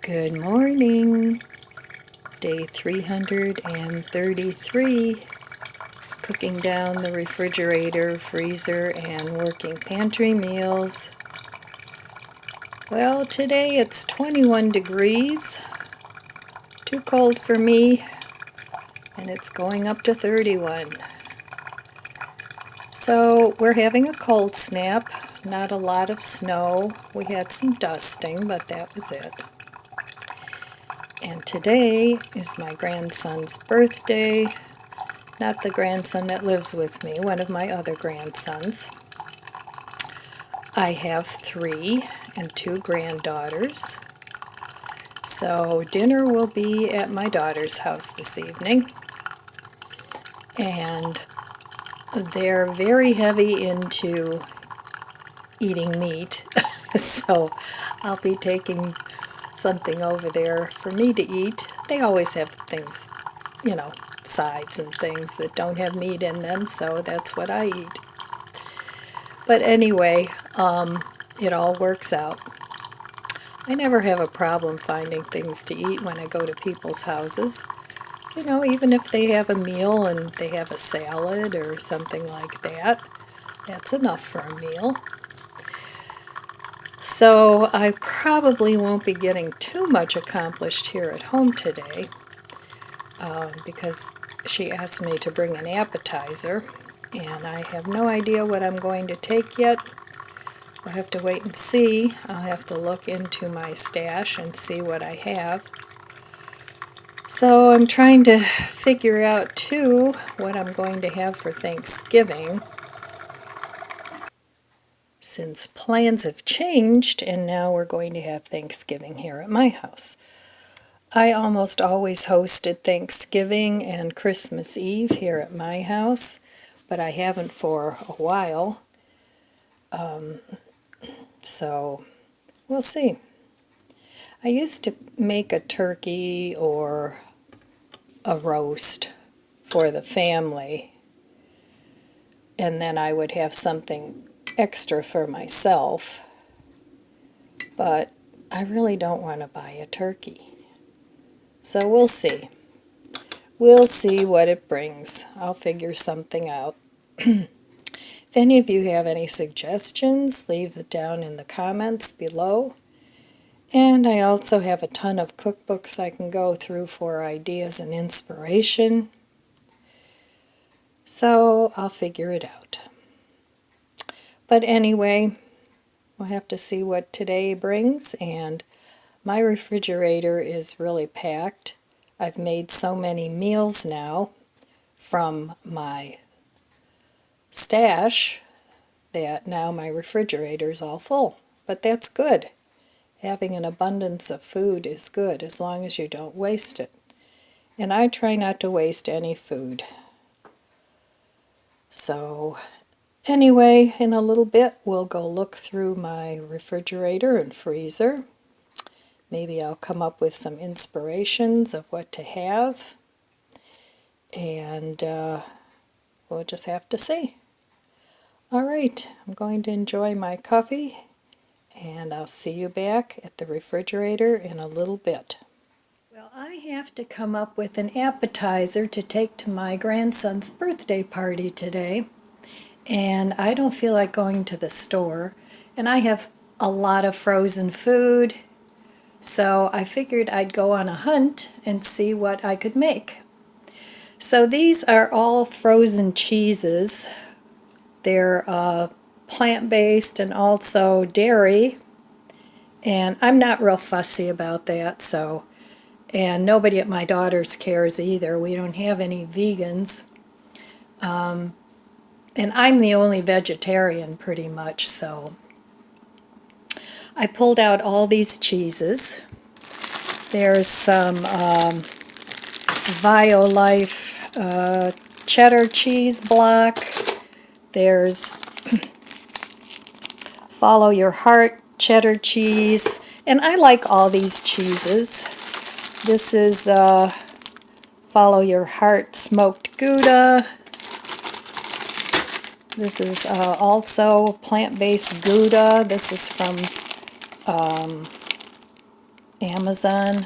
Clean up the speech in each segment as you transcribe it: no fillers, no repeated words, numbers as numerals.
Good morning, day 333, cooking down the refrigerator, freezer, and working pantry meals. Well, today it's 21 degrees, too cold for me, and it's going up to 31. So we're having a cold snap, not a lot of snow. We had some dusting, but that was it. And today is my grandson's birthday. Not the grandson that lives with me, one of my other grandsons. I have 3 and 2 granddaughters. So dinner will be at my daughter's house this evening. And they're very heavy into eating meat. So I'll be taking something over there for me to eat. They always have things, sides and things that don't have meat in them, so that's what I eat. But anyway, it all works out. I never have a problem finding things to eat when I go to people's houses. Even if they have a meal and they have a salad or something like that, that's enough for a meal. So I probably won't be getting too much accomplished here at home today because she asked me to bring an appetizer, and I have no idea what I'm going to take yet. I'll have to wait and see. I'll have to look into my stash and see what I have. So I'm trying to figure out, too, what I'm going to have for Thanksgiving, since plans have changed and now we're going to have Thanksgiving here at my house. I almost always hosted Thanksgiving and Christmas Eve here at my house, but I haven't for a while. So we'll see. I used to make a turkey or a roast for the family, and then I would have something extra for myself, but I really don't want to buy a turkey. So we'll see. We'll see what it brings. I'll figure something out. If any of you have any suggestions, leave it down in the comments below. And I also have a ton of cookbooks I can go through for ideas and inspiration. So I'll figure it out. But anyway, we'll have to see what today brings, and my refrigerator is really packed. I've made so many meals now from my stash that now my refrigerator is all full. But that's good. Having an abundance of food is good as long as you don't waste it. And I try not to waste any food. So anyway, in a little bit, we'll go look through my refrigerator and freezer. Maybe I'll come up with some inspirations of what to have. And we'll just have to see. All right, I'm going to enjoy my coffee, and I'll see you back at the refrigerator in a little bit. Well, I have to come up with an appetizer to take to my grandson's birthday party today. And I don't feel like going to the store, and I have a lot of frozen food, so I figured I'd go on a hunt and see what I could make. So these are all frozen cheeses. They're plant-based and also dairy, and I'm not real fussy about that, and nobody at my daughter's cares either. We don't have any vegans. And I'm the only vegetarian pretty much, so I pulled out all these cheeses. There's some Violife cheddar cheese block. There's Follow Your Heart cheddar cheese. And I like all these cheeses. This is Follow Your Heart smoked Gouda. This is also plant-based Gouda. This is from Amazon.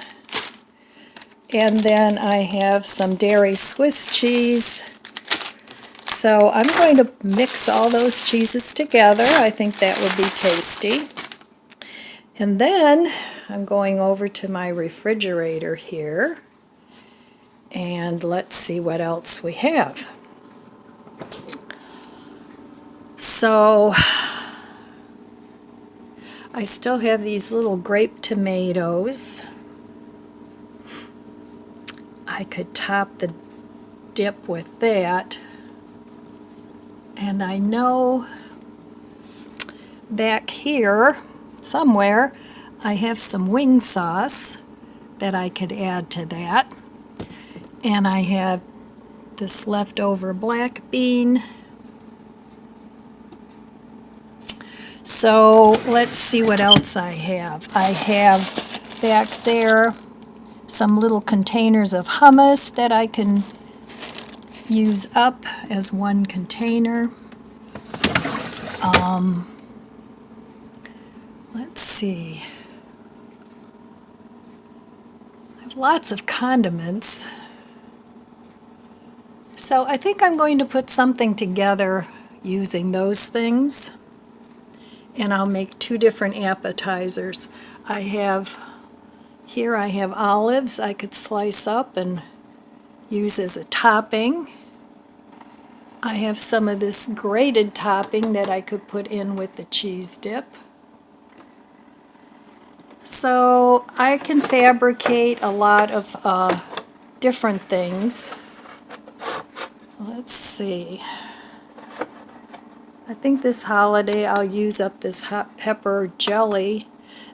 And then I have some dairy Swiss cheese. So I'm going to mix all those cheeses together. I think that would be tasty. And then I'm going over to my refrigerator here. And let's see what else we have. So I still have these little grape tomatoes. I could top the dip with that. And I know back here somewhere I have some wing sauce that I could add to that. And I have this leftover black bean. So let's see what else I have. I have back there some little containers of hummus that I can use up as one container. Let's see. I have lots of condiments. So I think I'm going to put something together using those things. And I'll make two different appetizers. Here I have olives I could slice up and use as a topping. I have some of this grated topping that I could put in with the cheese dip. So I can fabricate a lot of different things. Let's see. I think this holiday I'll use up this hot pepper jelly.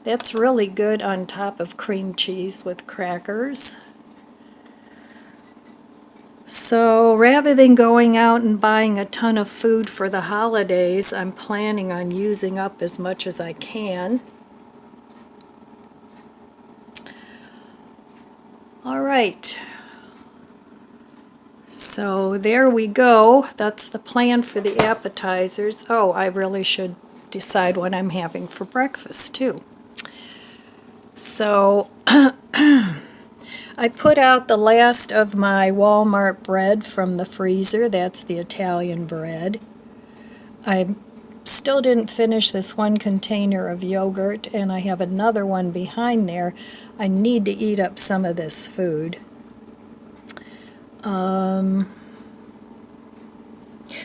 That's really good on top of cream cheese with crackers. So rather than going out and buying a ton of food for the holidays, I'm planning on using up as much as I can. All right. So there we go. That's the plan for the appetizers. Oh, I really should decide what I'm having for breakfast too. So I put out the last of my Walmart bread from the freezer. That's the Italian bread. I still didn't finish this one container of yogurt, and I have another one behind there. I need to eat up some of this food.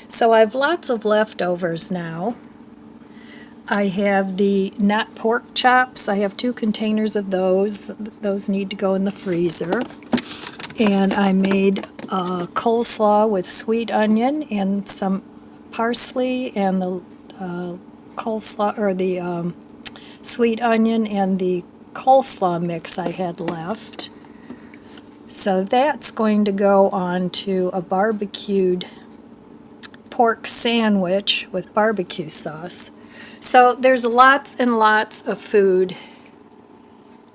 So I have lots of leftovers now. I have the not pork chops. I have 2 containers of those. Those need to go in the freezer. And I made coleslaw with sweet onion and some parsley and the coleslaw, or the sweet onion and the coleslaw mix I had left. So that's going to go on to a barbecued pork sandwich with barbecue sauce. So there's lots and lots of food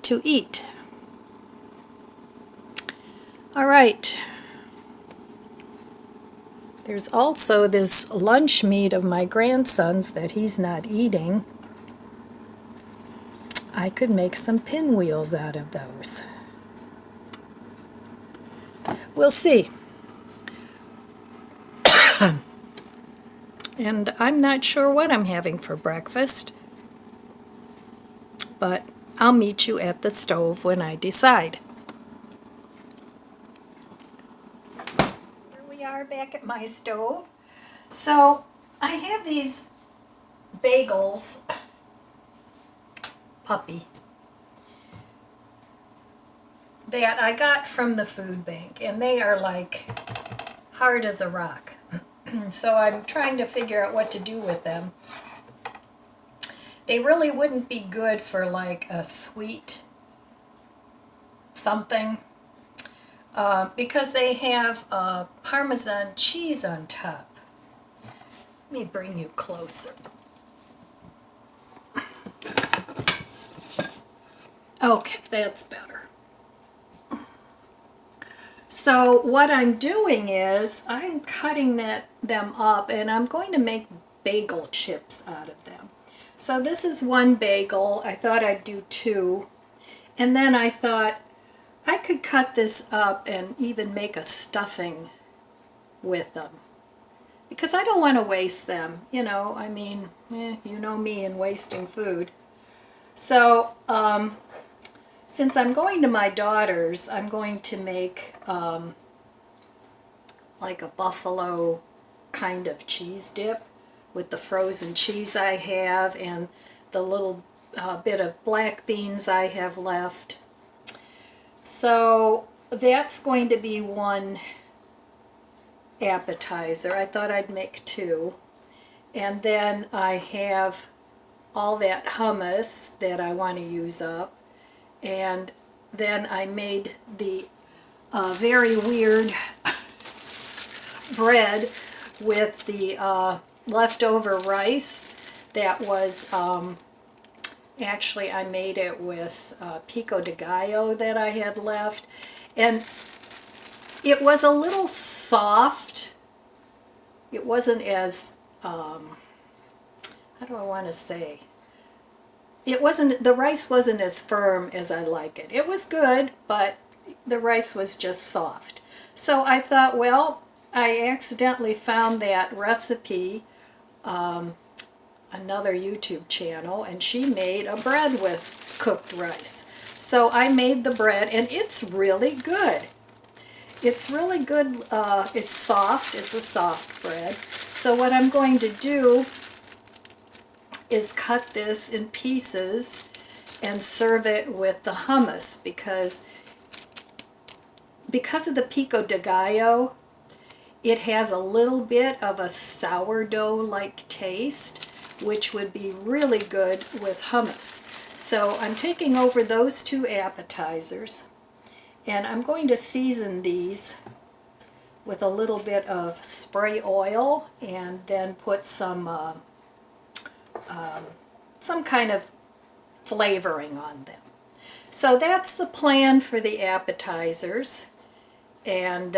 to eat. All right. There's also this lunch meat of my grandson's that he's not eating. I could make some pinwheels out of those. We'll see. And I'm not sure what I'm having for breakfast, but I'll meet you at the stove when I decide. Here we are back at my stove. So I have these bagels, puppy, that I got from the food bank, and they are like hard as a rock. So I'm trying to figure out what to do with them. They really wouldn't be good for like a sweet something because they have Parmesan cheese on top. Let me bring you closer. Okay, that's better. So what I'm doing is I'm cutting them up, and I'm going to make bagel chips out of them. So this is one bagel. I thought I'd do 2. And then I thought I could cut this up and even make a stuffing with them, because I don't want to waste them, you know. I mean, you know me and wasting food. So since I'm going to my daughter's, I'm going to make like a buffalo kind of cheese dip with the frozen cheese I have and the little bit of black beans I have left. So that's going to be one appetizer. I thought I'd make two. And then I have all that hummus that I want to use up. And then I made the very weird bread with the leftover rice that was, actually I made it with pico de gallo that I had left. And it was a little soft. It wasn't as, how do I want to say? It wasn't, the rice wasn't as firm as I like it. It was good, but the rice was just soft. So I thought, well, I accidentally found that recipe, another YouTube channel, and she made a bread with cooked rice. So I made the bread, and it's really good. It's really good. It's soft. It's a soft bread. So what I'm going to do is cut this in pieces and serve it with the hummus, because of the pico de gallo, it has a little bit of a sourdough-like taste, which would be really good with hummus. So I'm taking over those two appetizers, and I'm going to season these with a little bit of spray oil, and then put some kind of flavoring on them. So that's the plan for the appetizers. And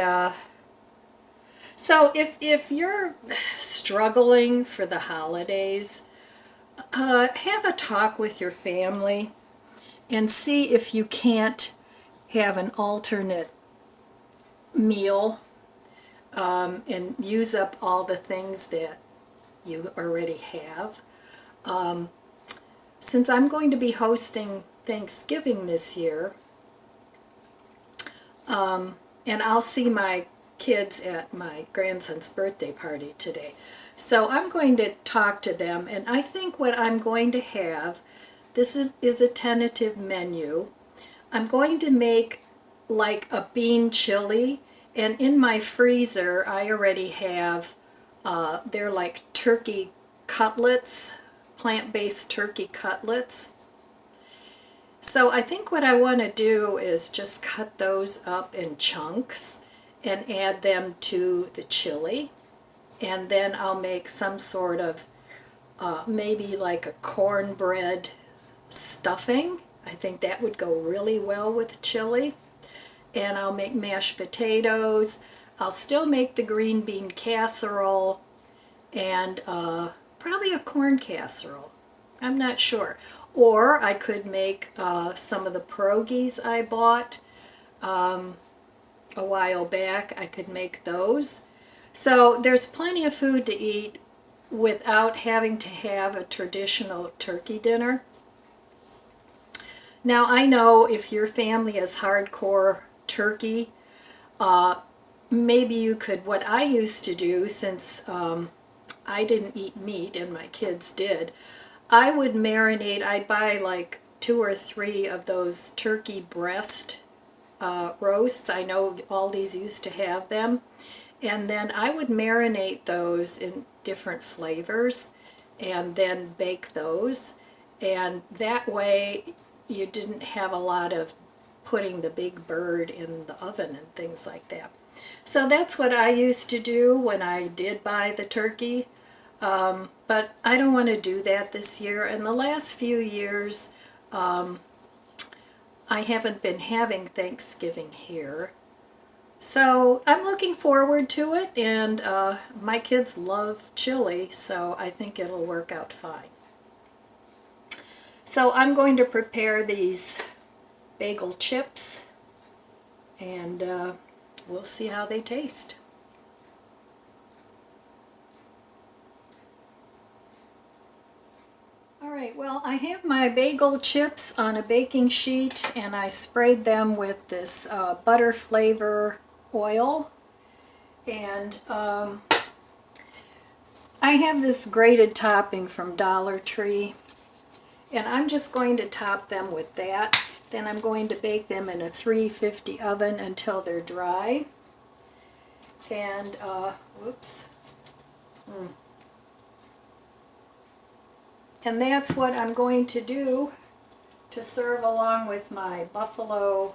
so if you're struggling for the holidays, have a talk with your family and see if you can't have an alternate meal and use up all the things that you already have. Since I'm going to be hosting Thanksgiving this year, and I'll see my kids at my grandson's birthday party today. So I'm going to talk to them, and I think what I'm going to have, this is a tentative menu. I'm going to make like a bean chili, and in my freezer I already have, they're like turkey cutlets, plant-based turkey cutlets. So I think what I want to do is just cut those up in chunks and add them to the chili. And then I'll make some sort of, maybe like a cornbread stuffing. I think that would go really well with chili. And I'll make mashed potatoes. I'll still make the green bean casserole, and probably a corn casserole. I'm not sure. Or I could make some of the pierogies I bought a while back. I could make those. So there's plenty of food to eat without having to have a traditional turkey dinner. Now I know if your family is hardcore turkey, maybe you could, what I used to do, since I didn't eat meat and my kids did, I would marinate. I'd buy like 2 or 3 of those turkey breast roasts. I know Aldi's used to have them. And then I would marinate those in different flavors and then bake those. And that way you didn't have a lot of putting the big bird in the oven and things like that. So that's what I used to do when I did buy the turkey. But I don't want to do that this year. In the last few years, I haven't been having Thanksgiving here. So I'm looking forward to it, and my kids love chili, so I think it'll work out fine. So I'm going to prepare these bagel chips, and we'll see how they taste. Alright, well, I have my bagel chips on a baking sheet, and I sprayed them with this butter flavor oil, and I have this grated topping from Dollar Tree, and I'm just going to top them with that. Then I'm going to bake them in a 350 oven until they're dry. And, whoops. And that's what I'm going to do to serve along with my buffalo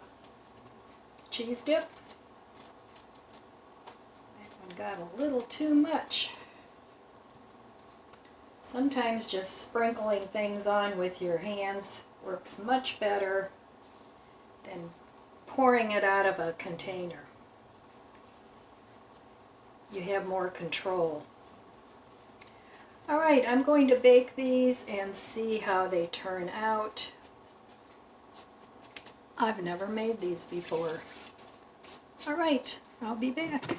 cheese dip. That one got a little too much. Sometimes just sprinkling things on with your hands works much better than pouring it out of a container. You have more control. Alright, I'm going to bake these and see how they turn out. I've never made these before. Alright, I'll be back.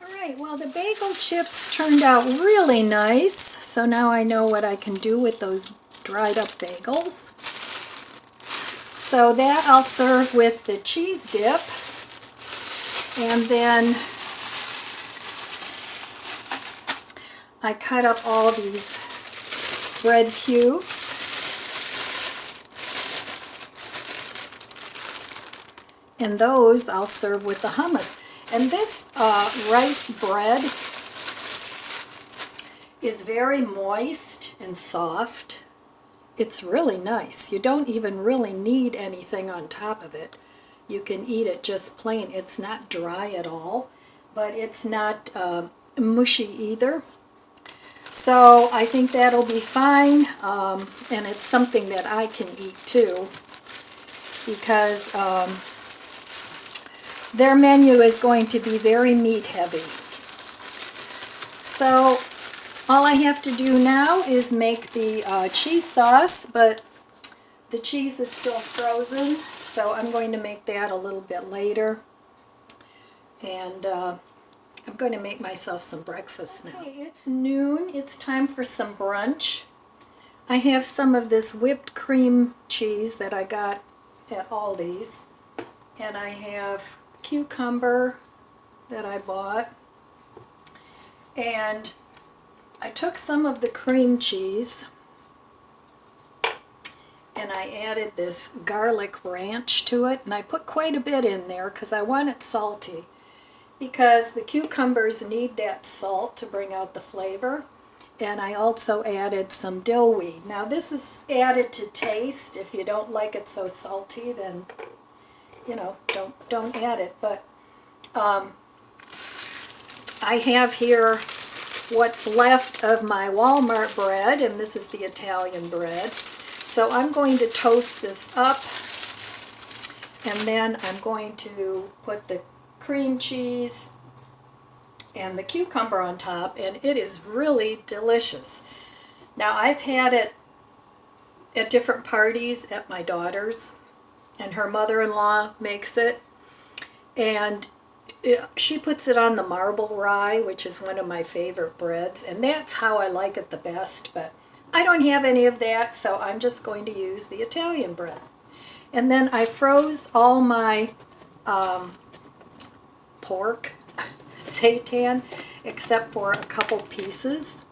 Alright, well, the bagel chips turned out really nice, so now I know what I can do with those dried up bagels. So that I'll serve with the cheese dip, and then I cut up all these bread cubes. And those I'll serve with the hummus. And this rice bread is very moist and soft. It's really nice. You don't even really need anything on top of it. You can eat it just plain. It's not dry at all, but it's not mushy either. So I think that'll be fine, and it's something that I can eat too, because their menu is going to be very meat heavy. So all I have to do now is make the cheese sauce, but the cheese is still frozen, so I'm going to make that a little bit later. And I'm going to make myself some breakfast now. Okay, it's noon. It's time for some brunch. I have some of this whipped cream cheese that I got at Aldi's, and I have cucumber that I bought, and I took some of the cream cheese and I added this garlic ranch to it, and I put quite a bit in there because I want it salty, because the cucumbers need that salt to bring out the flavor. And I also added some dill weed. Now this is added to taste. If you don't like it so salty, then you know, don't add it. But I have here what's left of my Walmart bread, and this is the Italian bread. So I'm going to toast this up, and then I'm going to put the cream cheese and the cucumber on top, and it is really delicious. Now I've had it at different parties at my daughter's, and her mother-in-law makes it, and she puts it on the marble rye, which is one of my favorite breads, and that's how I like it the best. But I don't have any of that, so I'm just going to use the Italian bread. And then I froze all my pork seitan, except for a couple pieces,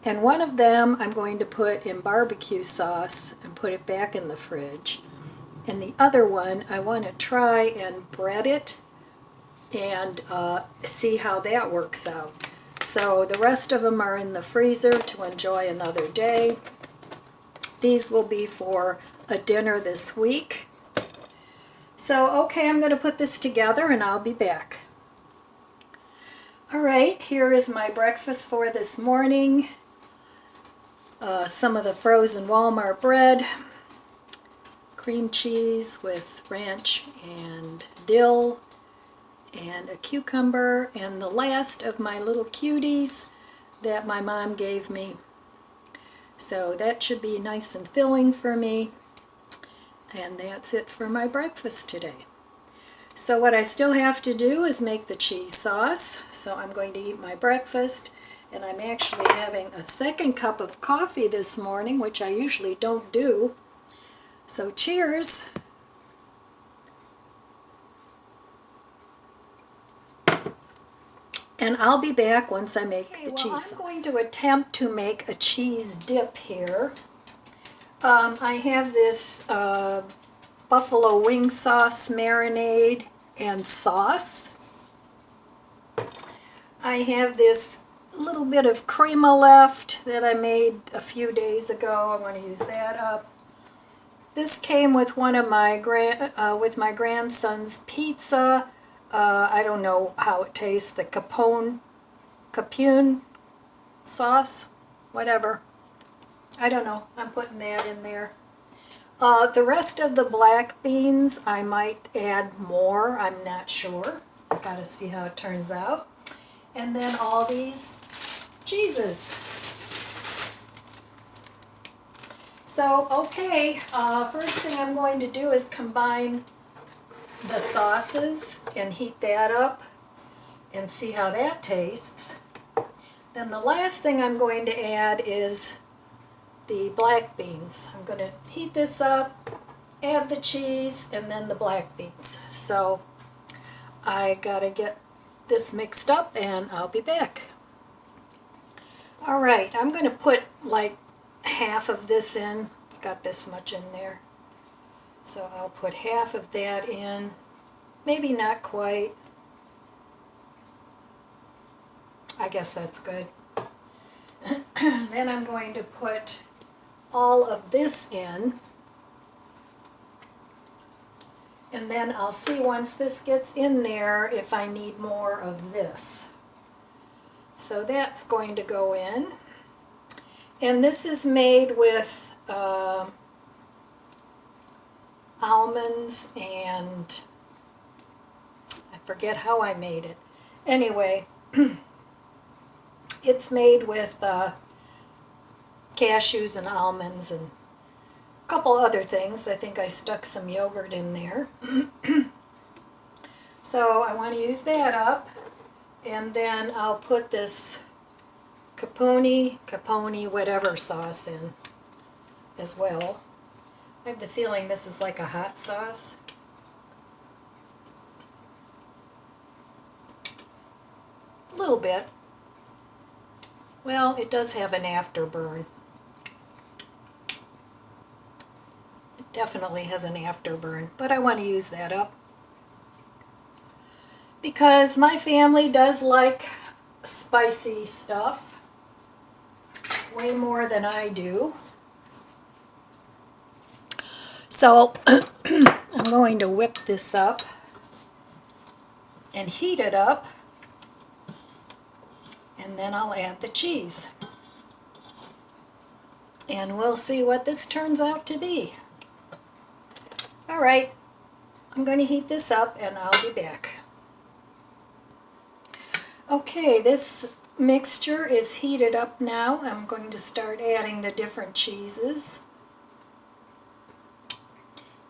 and one of them I'm going to put in barbecue sauce and put it back in the fridge, and the other one I want to try and bread it and see how that works out. So the rest of them are in the freezer to enjoy another day. These will be for a dinner this week. So okay, I'm going to put this together and I'll be back. Alright, here is my breakfast for this morning. Some of the frozen Walmart bread, cream cheese with ranch and dill, and a cucumber, and the last of my little cuties that my mom gave me. So that should be nice and filling for me. And that's it for my breakfast today. So what I still have to do is make the cheese sauce. So I'm going to eat my breakfast, and I'm actually having a second cup of coffee this morning, which I usually don't do. So cheers! And I'll be back once I make the cheese sauce. I'm going to attempt to make a cheese dip here. I have this buffalo wing sauce marinade and sauce. I have this little bit of crema left that I made a few days ago. I want to use that up. This came with one of my my grandson's pizza. I don't know how it tastes. The capone sauce, whatever. I don't know. I'm putting that in there. The rest of the black beans, I might add more. I'm not sure. I've got to see how it turns out. And then all these cheeses. So, okay, first thing I'm going to do is combine the sauces and heat that up and see how that tastes. Then the last thing I'm going to add is the black beans. I'm going to heat this up, add the cheese, and then the black beans. So I gotta get this mixed up and I'll be back. Alright, I'm going to put like half of this in. It's got this much in there. So I'll put half of that in. Maybe not quite. I guess that's good. Then I'm going to put all of this in, and then I'll see once this gets in there if I need more of this. So that's going to go in, and this is made with almonds, and I forget how I made it. Anyway, it's made with cashews and almonds and a couple other things. I think I stuck some yogurt in there. So I want to use that up, and then I'll put this capone, whatever sauce in as well. I have the feeling this is like a hot sauce. A little bit. Well, it does have an afterburn. Definitely has an afterburn, but I want to use that up because my family does like spicy stuff way more than I do. So I'm going to whip this up and heat it up, and then I'll add the cheese and we'll see what this turns out to be. Alright, I'm going to heat this up and I'll be back. Okay, this mixture is heated up now. I'm going to start adding the different cheeses.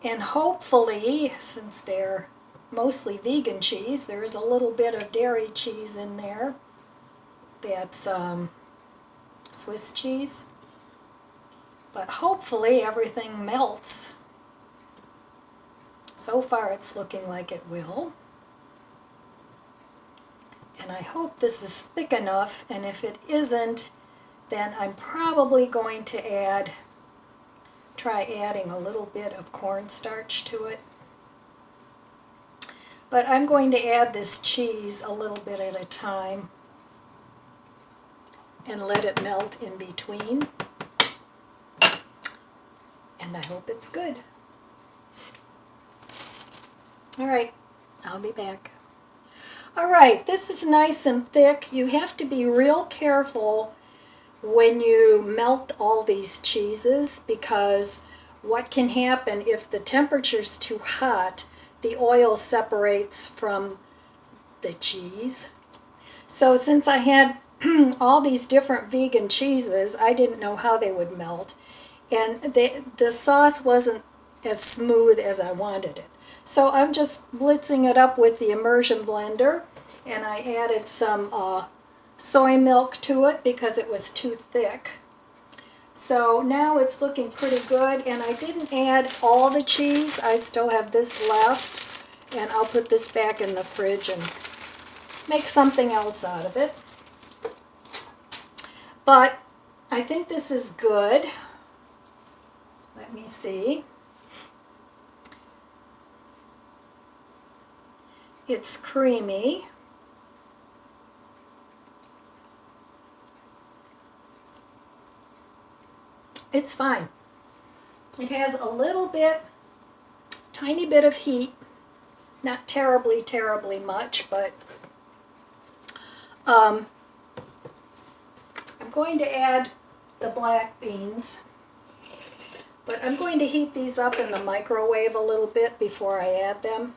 And hopefully, since they're mostly vegan cheese, there is a little bit of dairy cheese in there. That's Swiss cheese. But hopefully everything melts. So far it's looking like it will. And I hope this is thick enough, and if it isn't, then I'm probably going to try adding a little bit of cornstarch to it. But I'm going to add this cheese a little bit at a time and let it melt in between. And I hope it's good. Alright, I'll be back. Alright, this is nice and thick. You have to be real careful when you melt all these cheeses, because what can happen if the temperature's too hot, the oil separates from the cheese. So since I had all these different vegan cheeses, I didn't know how they would melt. And the sauce wasn't as smooth as I wanted it. So I'm just blitzing it up with the immersion blender, and I added some soy milk to it because it was too thick. So now it's looking pretty good, and I didn't add all the cheese. I still have this left, and I'll put this back in the fridge and make something else out of it. But I think this is good. Let me see. It's creamy. It's fine. It has a little bit, tiny bit of heat. Not terribly, terribly much, but I'm going to add the black beans. But I'm going to heat these up in the microwave a little bit before I add them.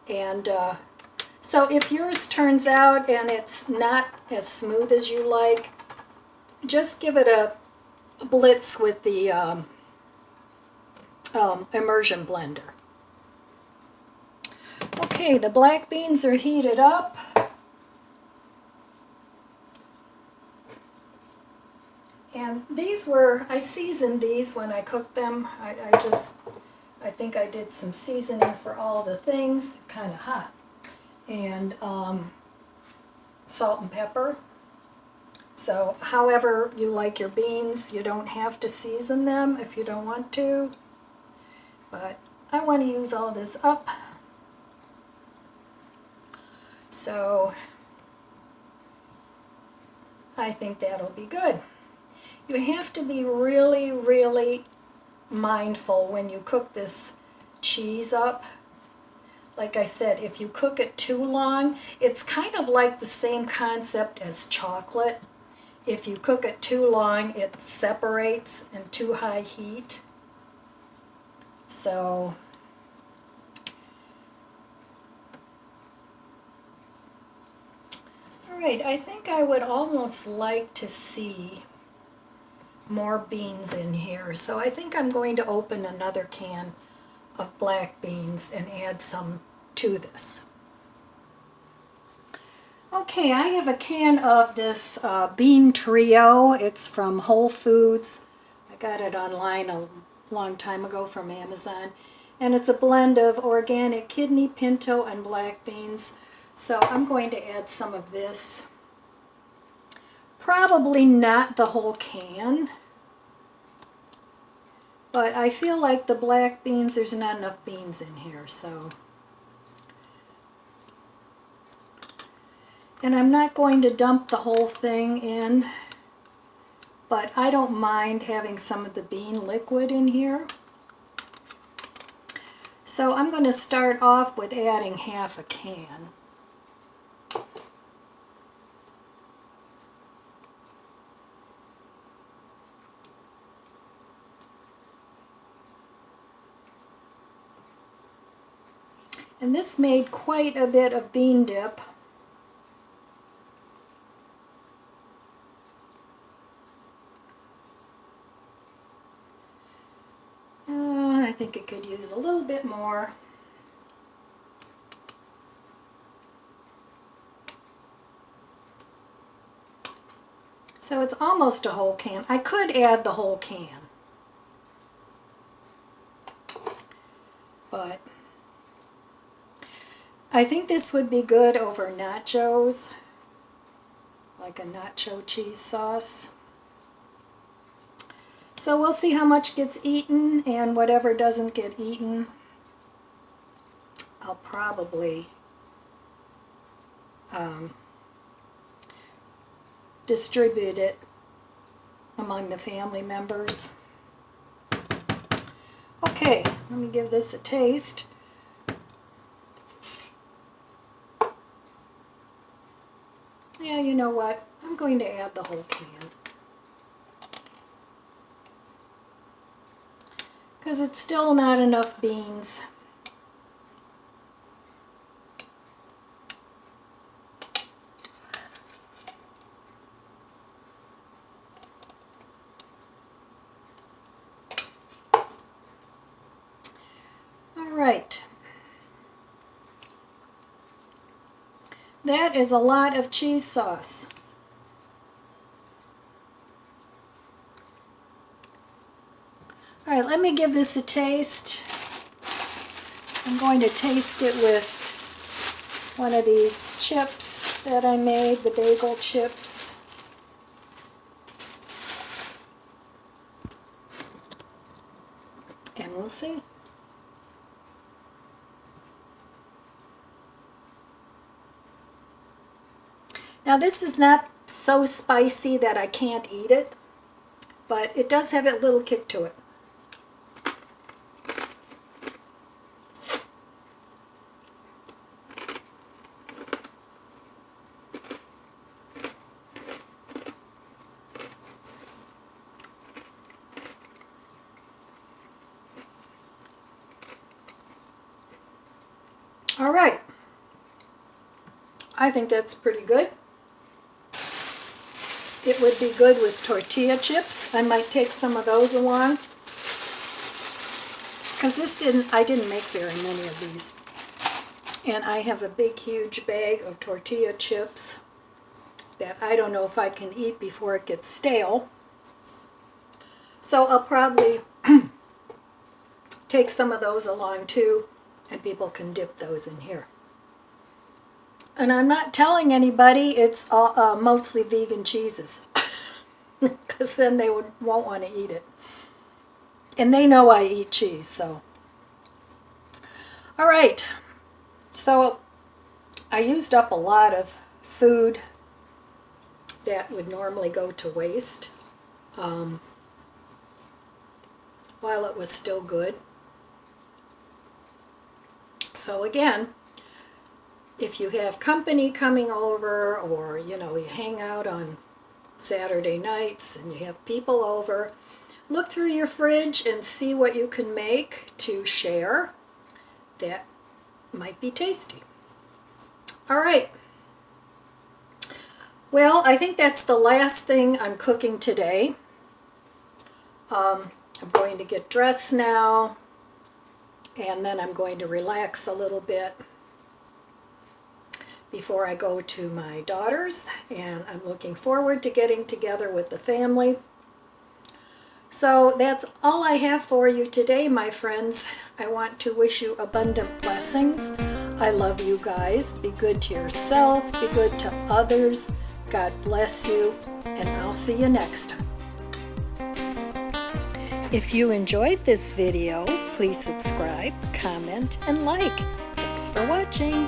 And so if yours turns out and it's not as smooth as you like, just give it a blitz with the immersion blender. Okay, the black beans are heated up. And these were, I seasoned these when I cooked them. I think I did some seasoning for all the things. They're kind of hot. And salt and pepper. So however you like your beans, you don't have to season them if you don't want to. But I want to use all this up. So I think that'll be good. You have to be really, really mindful when you cook this cheese up. Like I said, if you cook it too long, it's kind of like the same concept as chocolate. If you cook it too long, it separates in too high heat. So alright, I think I would almost like to see more beans in here. So I think I'm going to open another can of black beans and add some to this. Okay, I have a can of this bean trio. It's from Whole Foods. I got it online a long time ago from Amazon. And it's a blend of organic kidney, pinto, and black beans. So I'm going to add some of this. Probably not the whole can. But I feel like the black beans, there's not enough beans in here, so. And I'm not going to dump the whole thing in, but I don't mind having some of the bean liquid in here. So I'm going to start off with adding half a can. And this made quite a bit of bean dip. I think it could use a little bit more. So it's almost a whole can. I could add the whole can, but I think this would be good over nachos, like a nacho cheese sauce. So we'll see how much gets eaten, and whatever doesn't get eaten, I'll probably distribute it among the family members. Okay, let me give this a taste. Yeah, you know what? I'm going to add the whole can. Because it's still not enough beans. right. That is a lot of cheese sauce. All right, let me give this a taste. I'm going to taste it with one of these chips that I made, the bagel chips. And we'll see. Now this is not so spicy that I can't eat it, but it does have a little kick to it. All right, I think that's pretty good. It would be good with tortilla chips. I might take some of those along, because I didn't make very many of these. And I have a big, huge bag of tortilla chips that I don't know if I can eat before it gets stale. So I'll probably take some of those along too, and people can dip those in here. And I'm not telling anybody it's mostly vegan cheeses, because then they won't want to eat it. And they know I eat cheese, so. All right, so I used up a lot of food that would normally go to waste while it was still good. So again, if you have company coming over, or you hang out on Saturday nights and you have people over, look through your fridge and see what you can make to share that might be tasty. All right. Well, I think that's the last thing I'm cooking today. I'm going to get dressed now, and then I'm going to relax a little bit before I go to my daughter's, and I'm looking forward to getting together with the family. So that's all I have for you today, my friends. I want to wish you abundant blessings. I love you guys. Be good to yourself. Be good to others. God bless you, and I'll see you next time. If you enjoyed this video, please subscribe, comment, and like. Thanks for watching.